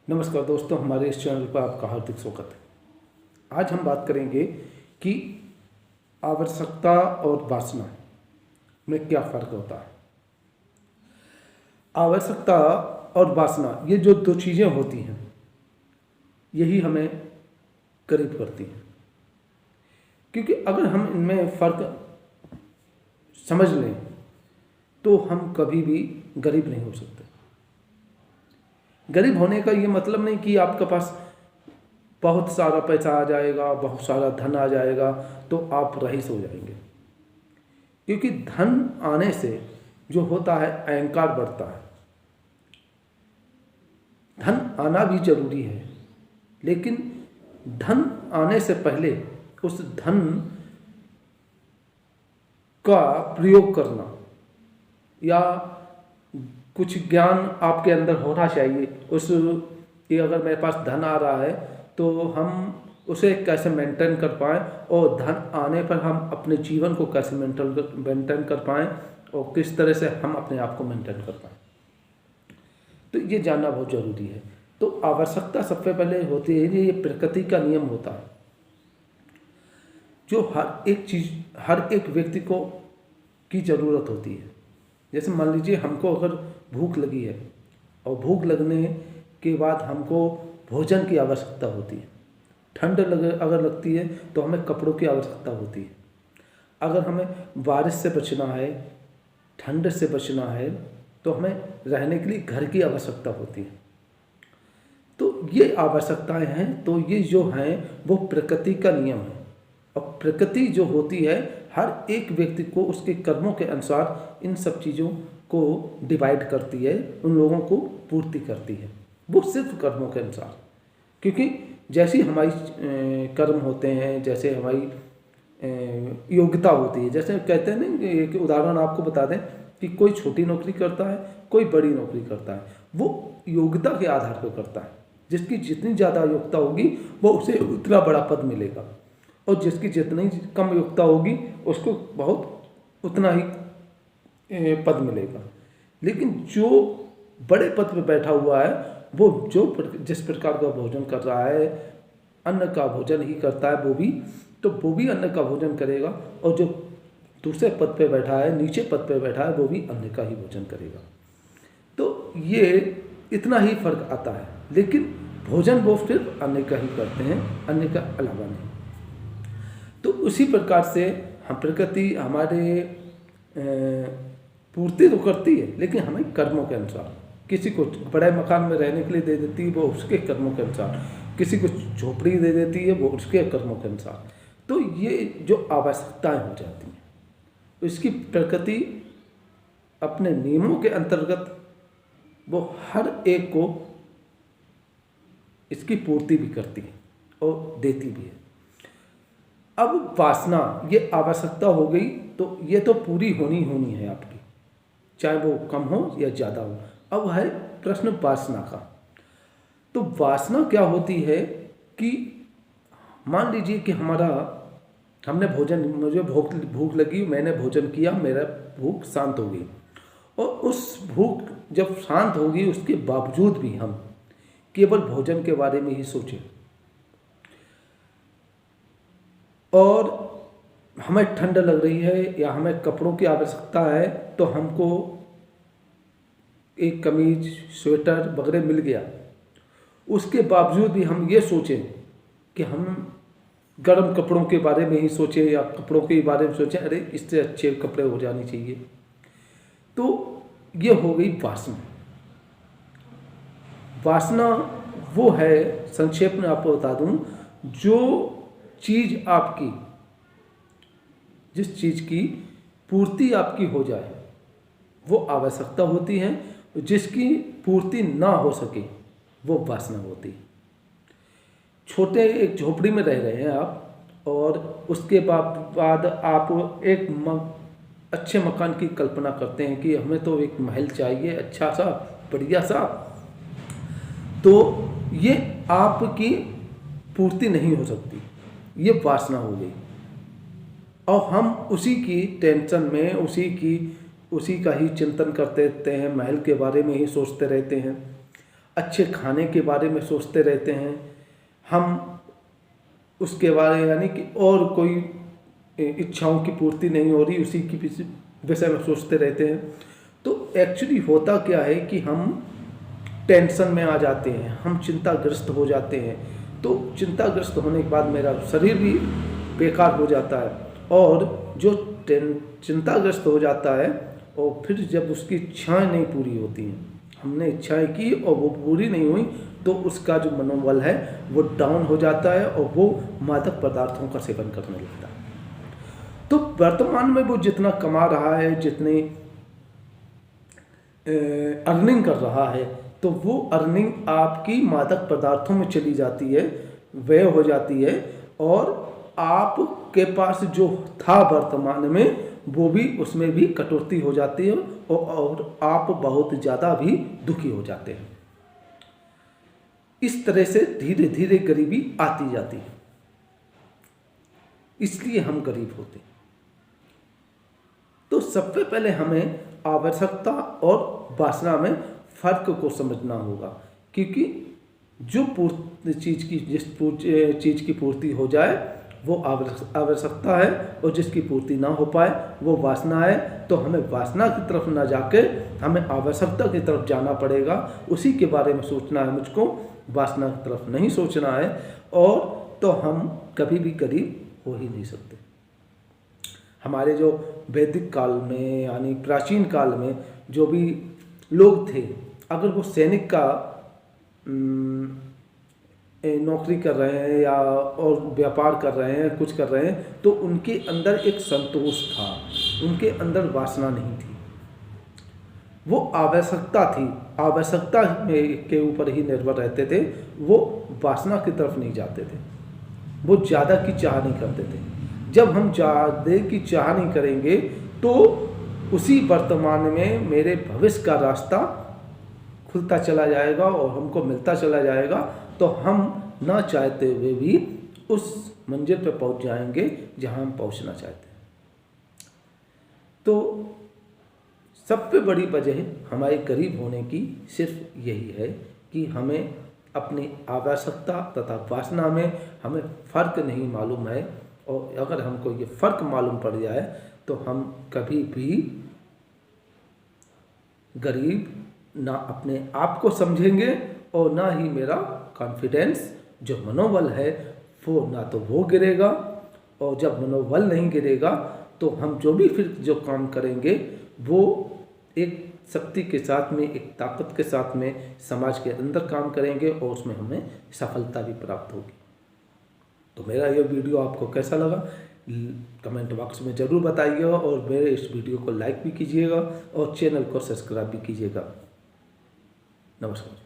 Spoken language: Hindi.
नमस्कार दोस्तों, हमारे इस चैनल पर आपका हार्दिक स्वागत है। आज हम बात करेंगे कि आवश्यकता और वासना में क्या फ़र्क होता है। आवश्यकता और वासना, ये जो दो चीज़ें होती हैं, यही हमें करीब करती हैं। क्योंकि अगर हम इनमें फ़र्क समझ लें तो हम कभी भी गरीब नहीं हो सकते। गरीब होने का ये मतलब नहीं कि आपके पास बहुत सारा पैसा आ जाएगा, बहुत सारा धन आ जाएगा तो आप रईस हो जाएंगे। क्योंकि धन आने से जो होता है, अहंकार बढ़ता है। धन आना भी जरूरी है, लेकिन धन आने से पहले उस धन का प्रयोग करना या कुछ ज्ञान आपके अंदर होना चाहिए। कि अगर मेरे पास धन आ रहा है तो हम उसे कैसे मेंटेन कर पाएँ, और धन आने पर हम अपने जीवन को कैसे मेंटेन कर पाएँ, और किस तरह से हम अपने आप को मेंटेन कर पाएँ, तो ये जानना बहुत ज़रूरी है। तो आवश्यकता सबसे पहले होती है, ये प्रकृति का नियम होता है जो हर एक चीज़, हर एक व्यक्ति को की ज़रूरत होती है। जैसे मान लीजिए हमको अगर भूख लगी है और भूख लगने के बाद हमको भोजन की आवश्यकता होती है। ठंड अगर लगती है तो हमें कपड़ों की आवश्यकता होती है। अगर हमें बारिश से बचना है, ठंड से बचना है, तो हमें रहने के लिए घर की आवश्यकता होती है। तो ये आवश्यकताएं हैं, तो ये जो हैं वो प्रकृति का नियम है। और प्रकृति जो होती है, हर एक व्यक्ति को उसके कर्मों के अनुसार इन सब चीज़ों को डिवाइड करती है, उन लोगों को पूर्ति करती है, वो सिर्फ कर्मों के अनुसार। क्योंकि जैसी हमारी कर्म होते हैं, जैसे हमारी योग्यता होती है, जैसे कहते हैं ना, एक उदाहरण आपको बता दें कि कोई छोटी नौकरी करता है, कोई बड़ी नौकरी करता है, वो योग्यता के आधार पर करता है। जिसकी जितनी ज़्यादा योग्यता होगी वो उसे उतना बड़ा पद मिलेगा, और जिसकी जितनी कम योग्यता होगी उसको बहुत उतना ही पद मिलेगा। लेकिन जो बड़े पद पर बैठा हुआ है, वो जिस प्रकार का भोजन कर रहा है, अन्न का भोजन ही करता है वो भी अन्न का भोजन करेगा, और जो दूसरे पद पे बैठा है, नीचे पद पे बैठा है, वो भी अन्न का ही भोजन करेगा। तो ये इतना ही फर्क आता है, लेकिन भोजन वो सिर्फ अन्न का ही करते हैं, अन्न का अलावा नहीं। तो उसी प्रकार से हम प्रकृति हमारे पूर्ति तो करती है, लेकिन हमें कर्मों के अनुसार। किसी को बड़े मकान में रहने के लिए दे देती है, वो उसके कर्मों के अनुसार। किसी को झोपड़ी दे देती है, वो उसके कर्मों के अनुसार। तो ये जो आवश्यकताएं हो जाती हैं, तो इसकी प्रकृति अपने नियमों के अंतर्गत वो हर एक को इसकी पूर्ति भी करती है और देती भी है। अब वासना, ये आवश्यकता हो गई, तो ये तो पूरी होनी है आपकी, चाहे वो कम हो या ज़्यादा हो। अब है प्रश्न वासना का। तो वासना क्या होती है कि मान लीजिए कि मुझे भूख लगी, मैंने भोजन किया, मेरा भूख शांत हो गई, और उस भूख जब शांत होगी उसके बावजूद भी हम केवल भोजन के बारे में ही सोचें, और हमें ठंड लग रही है या हमें कपड़ों की आवश्यकता है, तो हमको एक कमीज, स्वेटर वगैरह मिल गया, उसके बावजूद भी हम ये सोचें कि हम गर्म कपड़ों के बारे में ही सोचें, या कपड़ों के बारे में सोचें, अरे इससे अच्छे कपड़े हो जाने चाहिए। तो ये हो गई वासना। वासना वो है, संक्षेप में आपको बता दूं, जिस चीज़ की पूर्ति आपकी हो जाए वो आवश्यकता होती है, जिसकी पूर्ति ना हो सके वो वासना होती है। छोटे एक झोपड़ी में रह रहे हैं आप, और उसके बाद आप एक अच्छे मकान की कल्पना करते हैं कि हमें तो एक महल चाहिए, अच्छा सा, बढ़िया सा। तो ये आपकी पूर्ति नहीं हो सकती, ये वासना हो गई, और हम उसी की टेंशन में, उसी का ही चिंतन करते रहते हैं, महल के बारे में ही सोचते रहते हैं। अच्छे खाने के बारे में सोचते रहते हैं, हम उसके बारे यानी कि और कोई इच्छाओं की पूर्ति नहीं हो रही उसी की विषय में सोचते रहते हैं। तो एक्चुअली होता क्या है कि हम टेंशन में आ जाते हैं, हम चिंताग्रस्त हो जाते हैं। तो चिंताग्रस्त होने के बाद मेरा शरीर भी बेकार हो जाता है, और जो चिंताग्रस्त हो जाता है और फिर जब उसकी इच्छाएं नहीं पूरी होती हैं, हमने इच्छाएं की और वो पूरी नहीं हुई, तो उसका जो मनोबल है वो डाउन हो जाता है और वो मादक पदार्थों का सेवन करने लगता है। तो वर्तमान में वो जितना कमा रहा है, जितनी अर्निंग कर रहा है, तो वो अर्निंग आपकी मादक पदार्थों में चली जाती है, व्यय हो जाती है, और आपके पास जो था वर्तमान में वो भी उसमें भी कटौती हो जाती है, और आप बहुत ज़्यादा भी दुखी हो जाते हैं। इस तरह से धीरे धीरे गरीबी आती जाती है, इसलिए हम गरीब होते हैं। तो सबसे पहले हमें आवश्यकता और वासना में फर्क को समझना होगा, क्योंकि जो जिस चीज़ की पूर्ति हो जाए वो आवश्यकता है, और जिसकी पूर्ति ना हो पाए वो वासना है। तो हमें वासना की तरफ ना जाके हमें आवश्यकता की तरफ जाना पड़ेगा, उसी के बारे में सोचना है मुझको, वासना की तरफ नहीं सोचना है, और तो हम कभी भी गरीब हो ही नहीं सकते। हमारे जो वैदिक काल में यानी प्राचीन काल में जो भी लोग थे, अगर वो सैनिक का नौकरी कर रहे हैं या और व्यापार कर रहे हैं, कुछ कर रहे हैं, तो उनके अंदर एक संतोष था, उनके अंदर वासना नहीं थी। वो आवश्यकता थी, आवश्यकता में के ऊपर ही निर्भर रहते थे, वो वासना की तरफ नहीं जाते थे, वो ज़्यादा की चाह नहीं करते थे। जब हम ज़्यादा की चाह नहीं करेंगे तो उसी वर्तमान में मेरे भविष्य का रास्ता खुलता चला जाएगा और हमको मिलता चला जाएगा, तो हम ना चाहते हुए भी उस मंजिल पर पहुंच जाएंगे जहां हम पहुंचना चाहते हैं। तो सबसे बड़ी वजह हमारे गरीब होने की सिर्फ यही है कि हमें अपनी आवश्यकता तथा वासना में हमें फ़र्क नहीं मालूम है, और अगर हमको ये फ़र्क मालूम पड़ जाए तो हम कभी भी गरीब ना अपने आप को समझेंगे, और ना ही मेरा कॉन्फिडेंस जो मनोबल है वो ना तो वो गिरेगा, और जब मनोबल नहीं गिरेगा तो हम जो भी फिर जो काम करेंगे वो एक शक्ति के साथ में, एक ताकत के साथ में समाज के अंदर काम करेंगे, और उसमें हमें सफलता भी प्राप्त होगी। तो मेरा ये वीडियो आपको कैसा लगा कमेंट बॉक्स में ज़रूर बताइएगा, और मेरे इस वीडियो को लाइक भी कीजिएगा और चैनल को सब्सक्राइब भी कीजिएगा। नमस्कार।